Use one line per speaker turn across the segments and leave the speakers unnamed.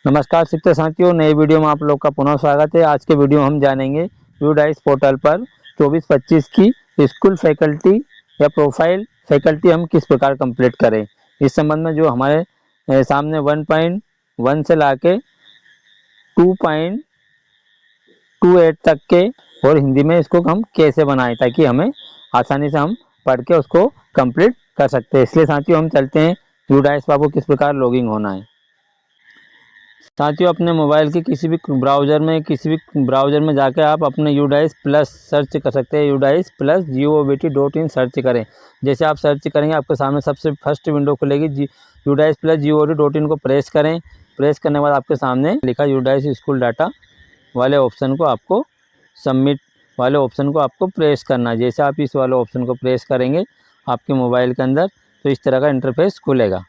नमस्कार शिक्षक साथियों, नए वीडियो में आप लोग का पुनः स्वागत है। आज के वीडियो में हम जानेंगे यूडाइस पोर्टल पर 24-25 की स्कूल फैकल्टी या प्रोफाइल फैकल्टी हम किस प्रकार कंप्लीट करें। इस संबंध में जो हमारे सामने 1.1 से लाके 2.28 तक के और हिंदी में इसको हम कैसे बनाएं ताकि हमें आसानी से हम पढ़ के उसको कंप्लीट कर सकते हैं। इसलिए साथियों हम चलते हैं यूडाइस पर, आपको किस प्रकार लॉगिन होना है। साथियों अपने मोबाइल के किसी भी ब्राउज़र में जाकर आप अपने यूडाइस प्लस सर्च कर सकते हैं। यूडाइस प्लस govt.in सर्च करें। जैसे आप सर्च करेंगे आपके सामने सबसे फर्स्ट विंडो खुलेगी। यूडाइस प्लस govt.in को प्रेस करें। प्रेस करने के बाद आपके सामने लिखा यूडाइस स्कूल डाटा वाले ऑप्शन को आपको सबमिट वाले ऑप्शन को आपको प्रेस करना है। जैसे आप इस वाले ऑप्शन को प्रेस करेंगे आपके मोबाइल के अंदर तो इस तरह का इंटरफेस खुलेगा।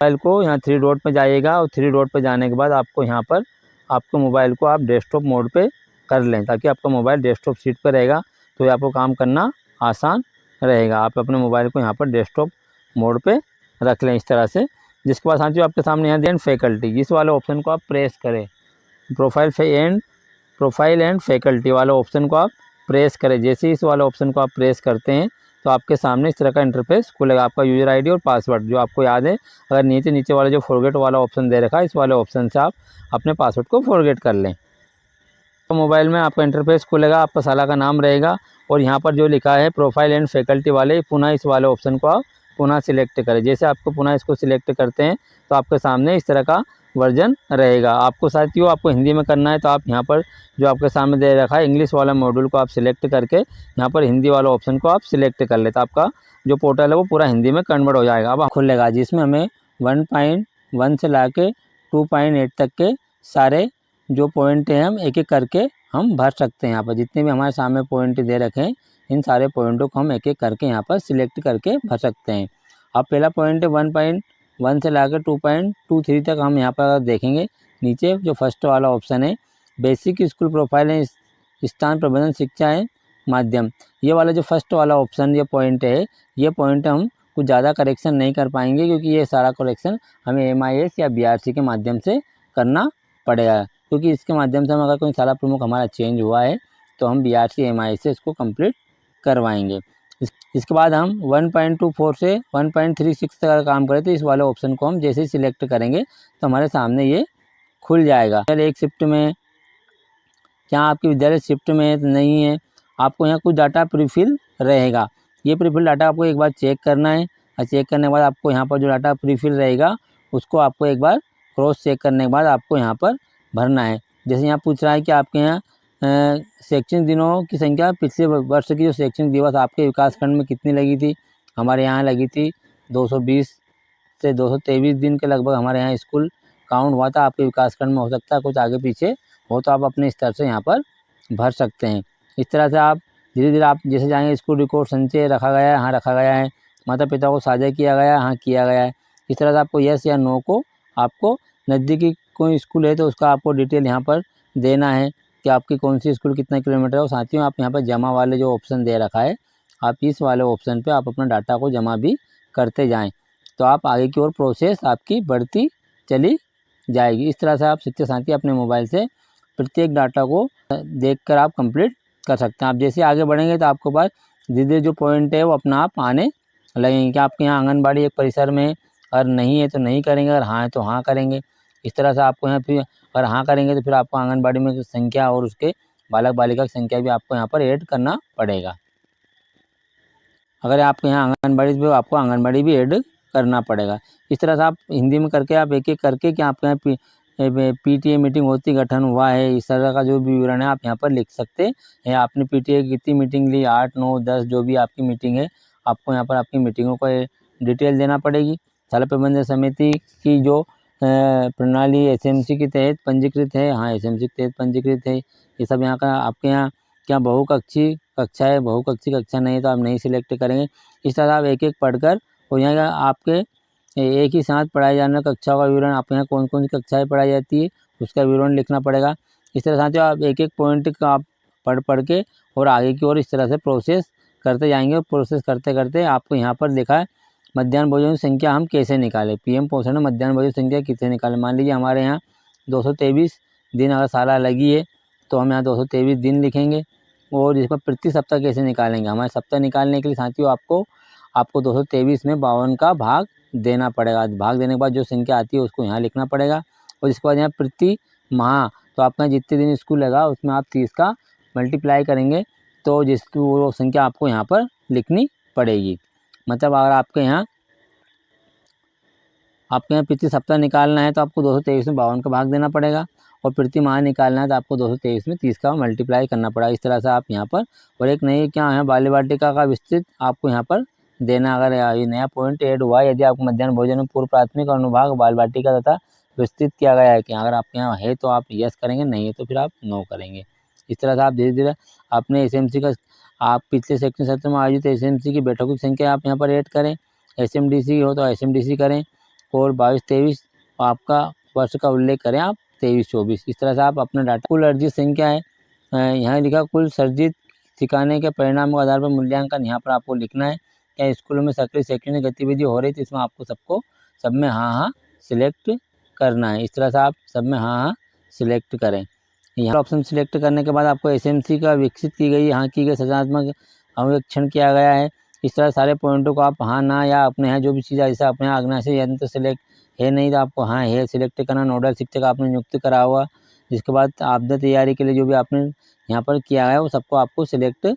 मोबाइल को यहाँ 3 डॉट पे जाइएगा और 3 डॉट पे जाने के बाद आपको यहाँ पर आपको मोबाइल को आप डेस्कटॉप मोड पे कर लें ताकि आपका मोबाइल डेस्कटॉप सीट पर रहेगा तो आपको काम करना आसान रहेगा। आप अपने मोबाइल को यहाँ पर डेस्कटॉप मोड पे रख लें इस तरह से। जिसके बाद साथियों आपके सामने यहाँ देन फैकल्टी इस वाले ऑप्शन को आप प्रेस करें। प्रोफाइल एंड फैकल्टी वाले ऑप्शन को आप प्रेस करें। जैसे ही इस वाले ऑप्शन को आप प्रेस करते हैं तो आपके सामने इस तरह का इंटरफेस खुलेगा। आपका यूज़र आईडी और पासवर्ड जो आपको याद है, अगर नीचे वाले जो फॉरगेट वाला ऑप्शन दे रखा है इस वाले ऑप्शन से आप अपने पासवर्ड को फॉरगेट कर लें। तो मोबाइल में आपका इंटरफेस खुलेगा, आपका साला का नाम रहेगा और यहाँ पर जो लिखा है प्रोफाइल एंड फैकल्टी वाले पुनः इस वाले ऑप्शन को आप पुनः सिलेक्ट करें। जैसे आपको पुनः इसको सिलेक्ट करते हैं तो आपके सामने इस तरह का वर्जन रहेगा। आपको साथियों आपको हिंदी में करना है तो आप यहाँ पर जो आपके सामने दे रखा है इंग्लिश वाला मॉड्यूल को आप सिलेक्ट करके यहाँ पर हिंदी वाला ऑप्शन को आप सिलेक्ट कर लेते, आपका जो पोर्टल है वो पूरा हिंदी में कन्वर्ट हो जाएगा। अब खुलेगा जिसमें हमें 1.1 से ला के 2.8 तक के सारे जो पॉइंट हैं हम एक एक करके हम भर सकते हैं। यहाँ पर जितने भी हमारे सामने पॉइंट दे रखे हैं इन सारे पॉइंटों को हम एक एक करके यहाँ पर सिलेक्ट करके भर सकते हैं। अब पहला पॉइंट है 1.1 से लाकर 2.23 तक हम यहाँ पर देखेंगे। नीचे जो फर्स्ट वाला ऑप्शन है बेसिक स्कूल प्रोफाइल है स्थान प्रबंधन शिक्षा है माध्यम, ये वाला जो फर्स्ट वाला ऑप्शन ये पॉइंट है, ये पॉइंट हम कुछ ज़्यादा करेक्शन नहीं कर पाएंगे क्योंकि ये सारा करेक्शन हमें MIS या BRC के माध्यम से करना पड़ेगा। क्योंकि इसके माध्यम से हम अगर कोई शाला प्रमुख हमारा चेंज हुआ है तो हम BRC MIS से इसको कंप्लीट करवाएंगे। इसके बाद हम 1.24 से 1.36 तक अगर काम करें तो इस वाले ऑप्शन को हम जैसे ही सिलेक्ट करेंगे तो हमारे सामने ये खुल जाएगा। एक शिफ्ट में क्या आपकी विद्यालय शिफ्ट में नहीं है, आपको यहाँ कुछ डाटा प्रीफिल रहेगा। ये प्रीफिल डाटा आपको एक बार चेक करना है और चेक करने के बाद आपको यहाँ पर जो डाटा प्रीफिल रहेगा उसको आपको एक बार क्रॉस चेक करने के बाद आपको यहाँ पर भरना है। जैसे यहाँ पूछ रहा है कि आपके यहाँ शैक्षणिक दिनों की संख्या पिछले वर्ष की जो शैक्षणिक दिवस आपके विकासखंड में कितनी लगी थी, हमारे यहाँ लगी थी 220 से 223 दिन के लगभग हमारे यहाँ स्कूल काउंट हुआ था। आपके विकासखंड में हो सकता है कुछ आगे पीछे हो तो आप अपने स्तर से यहाँ पर भर सकते हैं। इस तरह से आप धीरे धीरे आप जैसे जाएंगे स्कूल रिकॉर्ड संचय रखा गया है, हाँ रखा गया है, माता पिता को साझा किया गया है, हाँ किया गया है। इस तरह से आपको यस या नो को आपको नज़दीकी कोई स्कूल है तो उसका आपको डिटेल यहाँ पर देना है कि आपकी कौन सी स्कूल कितना किलोमीटर है। और साथियों आप यहाँ पर जमा वाले जो ऑप्शन दे रखा है आप इस वाले ऑप्शन पे आप अपना डाटा को जमा भी करते जाएं तो आप आगे की ओर प्रोसेस आपकी बढ़ती चली जाएगी। इस तरह से आप शिक्षक साथी अपने मोबाइल से प्रत्येक डाटा को देखकर आप कंप्लीट कर सकते हैं। आप जैसे आगे बढ़ेंगे तो आपके पास धीरे धीरे जो पॉइंट है वो अपना आप आने लगेंगे कि आपके यहाँ आंगनबाड़ी एक परिसर में अगर नहीं है तो नहीं करेंगे, अगर हाँ है तो हाँ करेंगे। इस तरह से आपको यहाँ फिर अगर हाँ करेंगे तो फिर आपको आंगनबाड़ी में संख्या और उसके बालक बालिका की संख्या भी आपको यहाँ पर ऐड करना पड़ेगा। अगर आपके यहाँ आंगनबाड़ी पे आपको आंगनबाड़ी भी ऐड करना पड़ेगा। इस तरह से आप हिंदी में करके आप एक एक करके कि आपके यहाँ PTA मीटिंग होती गठन हुआ है इस तरह का जो भी विवरण है आप यहाँ पर लिख सकते हैं। आपने PTA की कितनी मीटिंग ली, 8, 9, 10 जो भी आपकी मीटिंग है आपको यहाँ पर आपकी मीटिंगों को डिटेल देना पड़ेगी। शाला प्रबंधन समिति की जो प्रणाली SMC के तहत पंजीकृत है, हाँ SMC के तहत पंजीकृत है। ये सब यहाँ का आपके यहाँ क्या बहुकक्षी कक्षा है, बहुकक्षी कक्षा नहीं तो आप नहीं सिलेक्ट करेंगे। इस तरह आप एक एक पढ़कर और यहाँ आपके एक ही साथ पढ़ाई जाने कक्षा का विवरण आपके यहाँ कौन कौन सी कक्षाएँ पढ़ाई जाती है उसका विवरण लिखना पड़ेगा। इस तरह साथियों आप एक एक पॉइंट का आप पढ़ के और आगे की ओर इस तरह से प्रोसेस करते जाएंगे। प्रोसेस करते करते आपको यहाँ पर लिखा है मध्याह्न भोजन संख्या हम कैसे निकालें, PM पोषण में मध्याह्न भोजन संख्या कितने निकालें। मान लीजिए हमारे यहाँ 223 दिन अगर साल लगी है तो हम यहाँ 223 दिन लिखेंगे। और इसको प्रति सप्ताह कैसे निकालेंगे, हमारे सप्ताह निकालने के लिए साथियों आपको 223 में 52 का भाग देना पड़ेगा। भाग देने के बाद जो संख्या आती है उसको यहाँ लिखना पड़ेगा। और इसके बाद यहाँ प्रति माह, तो आपका जितने दिन स्कूल लगा उसमें आप 30 का मल्टीप्लाई करेंगे तो जिसकी वो संख्या आपको यहाँ पर लिखनी पड़ेगी। मतलब अगर आपके यहाँ प्रति सप्ताह निकालना है तो आपको 223 में 52 का भाग देना पड़ेगा। और प्रति माह निकालना है तो आपको 223 में 30 का मल्टीप्लाई करना पड़ेगा। इस तरह से आप यहाँ पर, और एक नई क्या है, बाल्य वाटिका का विस्तृत आपको यहाँ पर देना। अगर ये नया पॉइंट ऐड हुआ, यदि आपको मध्याह्न भोजन में पूर्व प्राथमिक अनुभाग बाल वाटिका तथा विस्तृत किया गया है कि अगर आपके यहाँ है तो आप यस करेंगे, नहीं है तो फिर आप नो करेंगे। इस तरह से आप धीरे धीरे अपने एसएमसी का, आप पिछले शैक्षणिक सत्र में आयोजित एसएमसी की बैठकों की संख्या आप यहाँ पर ऐड करें। एसएमडीसी हो तो एसएमडीसी करें। और 22-23 आपका वर्ष का उल्लेख करें आप 23-24। इस तरह से आप अपना डाटा, कुल अर्जित संख्या है यहाँ लिखा, कुल सर्जित सिखाने के परिणाम के आधार पर मूल्यांकन यहाँ पर आपको लिखना है। क्या स्कूलों में सक्रिय शैक्षणिक गतिविधि हो रही थी, इसमें आपको सब में हाँ सिलेक्ट करना है। इस तरह से आप सब में हाँ सिलेक्ट करें। यहाँ ऑप्शन सिलेक्ट करने के बाद आपको एसएमसी का विकसित की गई, यहाँ की गई सचनात्मक अनुवीक्षण किया गया है। इस तरह सारे पॉइंटों को आप हाँ ना या अपने यहाँ जो भी चीज़ जैसे अपने यहाँ आज्ञा से यदि तो सिलेक्ट है नहीं तो आपको हाँ है सिलेक्ट करना। नोडल शिक्षक आपने नियुक्त करा हुआ, जिसके बाद आपदा तैयारी के लिए जो भी आपने यहाँ पर किया है वो सबको आपको सिलेक्ट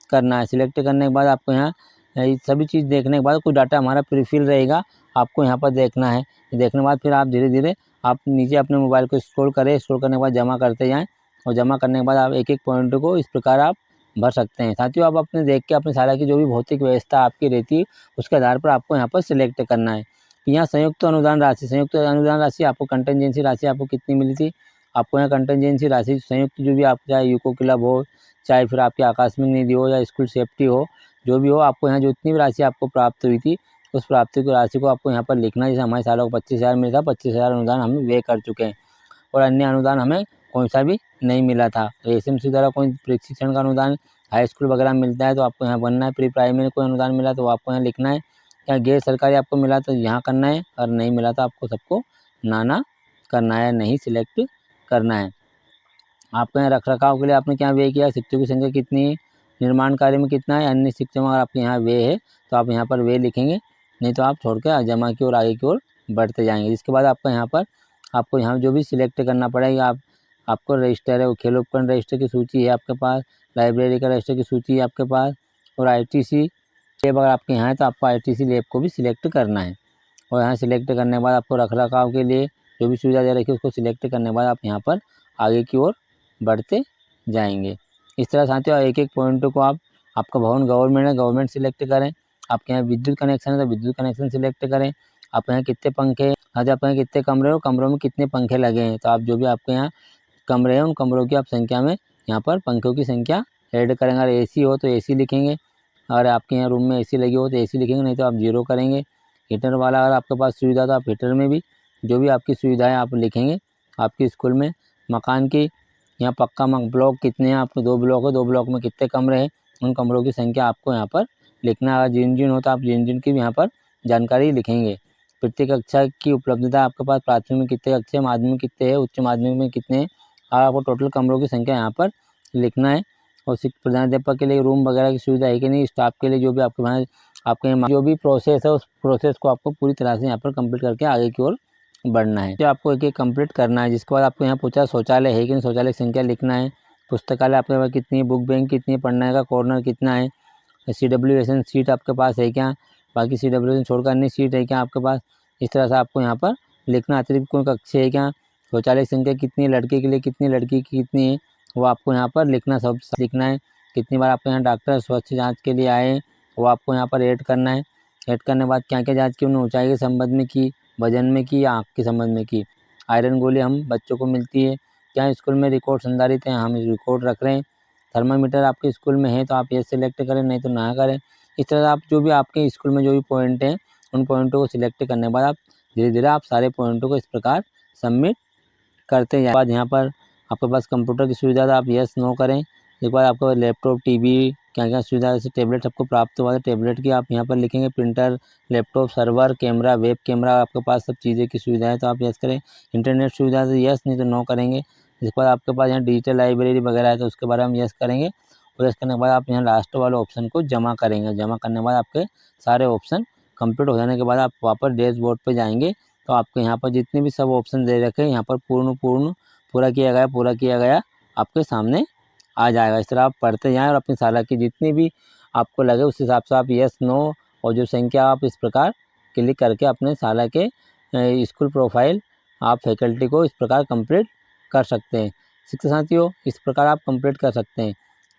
करना है। सिलेक्ट करने के बाद आपको यहाँ सभी चीज़ देखने के बाद कुछ डाटा हमारा प्रीफिल रहेगा, आपको यहाँ पर देखना है। देखने के बाद फिर आप धीरे धीरे आप नीचे अपने मोबाइल को स्क्रॉल करें। स्क्रॉल करने के बाद जमा करते जाएँ, और जमा करने के बाद आप एक एक पॉइंट को इस प्रकार आप भर सकते हैं। साथियों आप अपने देख के अपने शाला की जो भी भौतिक व्यवस्था आपकी रहती है उसके आधार पर आपको यहाँ पर सिलेक्ट करना है। यहाँ संयुक्त अनुदान राशि आपको कंटेंजेंसी राशि आपको कितनी मिली थी, आपको यहाँ कंटेंजेंसी राशि संयुक्त जो भी आप चाहे यूको क्लब हो, चाहे फिर आपकी आकस्मिक निधि हो या स्कूल सेफ्टी हो, जो भी हो आपको यहाँ जितनी भी राशि आपको प्राप्त हुई थी उस प्राप्ति की राशि को आपको यहाँ पर लिखना है। जैसे हमारे सालों को 25,000 मिला था, 25,000 अनुदान हम वे कर चुके हैं और अन्य अनुदान हमें कौन सा भी नहीं मिला था। तो एसएमसी द्वारा कोई प्रशिक्षण का अनुदान हाई स्कूल वगैरह मिलता है तो आपको यहाँ बनना है। प्री प्राइमरी कोई अनुदान मिला तो आपको यहाँ लिखना है। या गैर सरकारी आपको मिला तो यहाँ करना है, और नहीं मिला तो आपको सबको ना करना है, नहीं सिलेक्ट करना है। आपको यहाँ रख रखाव के लिए आपने क्या वे किया, शिक्षकों की संख्या कितनी है, निर्माण कार्य में कितना है, अन्य शिक्षकों अगर आपके यहाँ वे है तो आप यहाँ पर वे लिखेंगे, नहीं तो आप छोड़ के जमा की ओर आगे की ओर बढ़ते जाएंगे। जिसके बाद आपको यहाँ जो भी सिलेक्ट करना पड़ेगा, आपको रजिस्टर है, वो खेल उपकरण रजिस्टर की सूची है आपके पास, लाइब्रेरी का रजिस्टर की सूची है आपके पास, और आईटीसी लैब अगर आपके यहाँ है तो आपको आईटीसी लैब को भी सिलेक्ट करना है। और यहाँ सिलेक्ट करने के बाद आपको रख रखाव के लिए जो भी सुविधा दे रखी है उसको सिलेक्ट करने के बाद आप यहाँ पर आगे की ओर बढ़ते जाएंगे। इस तरह साथियों एक एक पॉइंट को आपका भवन गवर्नमेंट है, गवर्नमेंट सिलेक्ट करें। आपके यहाँ विद्युत कनेक्शन है तो विद्युत कनेक्शन सिलेक्ट करें। आप यहाँ कितने पंखे, आज आपके यहाँ कितने कमरे हो, कमरों में कितने पंखे लगे हैं, तो आप जो भी आपके यहाँ कमरे हैं उन कमरों की आप संख्या में यहाँ पर पंखों की संख्या ऐड करेंगे। अगर एसी हो तो एसी लिखेंगे, अगर आपके यहाँ रूम में एसी लगी हो तो एसी लिखेंगे, नहीं तो आप 0 करेंगे। हीटर वाला अगर आपके पास सुविधा तो आप हीटर में भी जो भी आपकी सुविधा है आप लिखेंगे आपके स्कूल में। मकान की यहाँ पक्का ब्लॉक कितने हैं, आपको 2 ब्लॉक है, 2 ब्लॉक में कितने कमरे हैं, उन कमरों की संख्या आपको यहाँ पर लिखना है। अगर जिन हो तो आप जिन की भी यहाँ पर जानकारी लिखेंगे। प्रत्येक कक्षा की उपलब्धता आपके पास प्राथमिक में कितने कक्षा, माध्यमिक में कितने हैं, उच्च माध्यमिक में कितने हैं, आपको टोटल कमरों की संख्या यहाँ पर लिखना है। और प्रधानाध्यापक के लिए रूम वगैरह की सुविधा है कि नहीं, स्टाफ के लिए जो भी आपके वहाँ आपके जो भी प्रोसेस है उस प्रोसेस को आपको पूरी तरह से यहाँ पर कंप्लीट करके आगे की ओर बढ़ना है। जो आपको एक एक कंप्लीट करना है। जिसके बाद आपको यहाँ पूछा शौचालय है कि नहीं, शौचालय की संख्या लिखना है। पुस्तकालय आपके पास कितनी है, बुक बैंक कितनी है, पढ़ने का कॉर्नर कितना है, CWSN सीट आपके पास है क्या, बाकी CWSN छोड़कर अन्य सीट है क्या आपके पास। इस तरह से आपको यहाँ पर लिखना। अतिरिक्त कोई कक्ष है क्या, शौचालय की संख्या कितनी है, लड़के के लिए कितनी, लड़की की कितनी है, वो आपको यहाँ पर लिखना, सब लिखना है। कितनी बार आपको यहाँ डॉक्टर स्वास्थ्य जाँच के लिए आए वो आपको यहाँ पर ऐड करना है। ऐड करने के बाद क्या क्या जाँच की उन्होंने ऊँचाई के संबंध में की, वजन में की या आँख के संबंध में की। आयरन गोली हम बच्चों को मिलती है क्या, स्कूल में रिकॉर्ड संधारित हैं, हम रिकॉर्ड रख रहे हैं। थर्मामीटर आपके स्कूल में है तो आप ये सिलेक्ट करें, नहीं तो ना करें। इस तरह आप जो भी आपके स्कूल में जो भी पॉइंट हैं उन पॉइंटों को सिलेक्ट करने के बाद आप धीरे धीरे आप सारे पॉइंटों को इस प्रकार सबमिट करते जाए। बाद यहाँ पर आपके पास कंप्यूटर की सुविधा था, आप यस नो करें। इसके बाद आपको लैपटॉप, टीवी, क्या क्या सुविधा, जैसे टैबलेट आपको प्राप्त हुआ है, टैबलेट की आप यहाँ पर लिखेंगे printer, laptop, server, camera, web camera, आपके पास सब चीज़ें की सुविधा है तो आप यस करें। इंटरनेट सुविधा तो यस, नहीं तो नो करेंगे। इसके बाद आपके पास यहाँ डिजिटल लाइब्रेरी वगैरह है तो उसके बारे में यस करेंगे। और यस करने के बाद आप यहाँ लास्ट वाले ऑप्शन को जमा करेंगे। जमा करने के बाद आपके सारे ऑप्शन कंप्लीट हो जाने के बाद आप वापस डैशबोर्ड पे जाएंगे तो आपको यहाँ पर जितने भी सब ऑप्शन दे रखे हैं यहाँ पर पूरा किया गया आपके सामने आ जाएगा। इस तरह आप पढ़ते जाएँ और अपनी साला की जितनी भी आपको लगे उस हिसाब से आप यस, नो और जो संख्या आप इस प्रकार क्लिक करके अपने साला के स्कूल प्रोफाइल आप फैकल्टी को इस प्रकार कंप्लीट कर सकते हैं। शिक्षक साथियों, इस प्रकार आप कंप्लीट कर सकते हैं।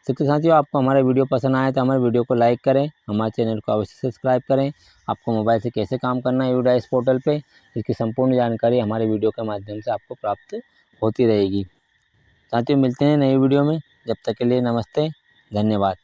शिक्षक साथियों, आपको हमारा वीडियो पसंद आया तो हमारे वीडियो को लाइक करें, हमारे चैनल को अवश्य सब्सक्राइब करें। आपको मोबाइल से कैसे काम करना है यूडाइस पोर्टल पे, इसकी संपूर्ण जानकारी हमारे वीडियो के माध्यम से आपको प्राप्त होती रहेगी। साथियों, मिलते हैं नई वीडियो में, जब तक के लिए नमस्ते, धन्यवाद।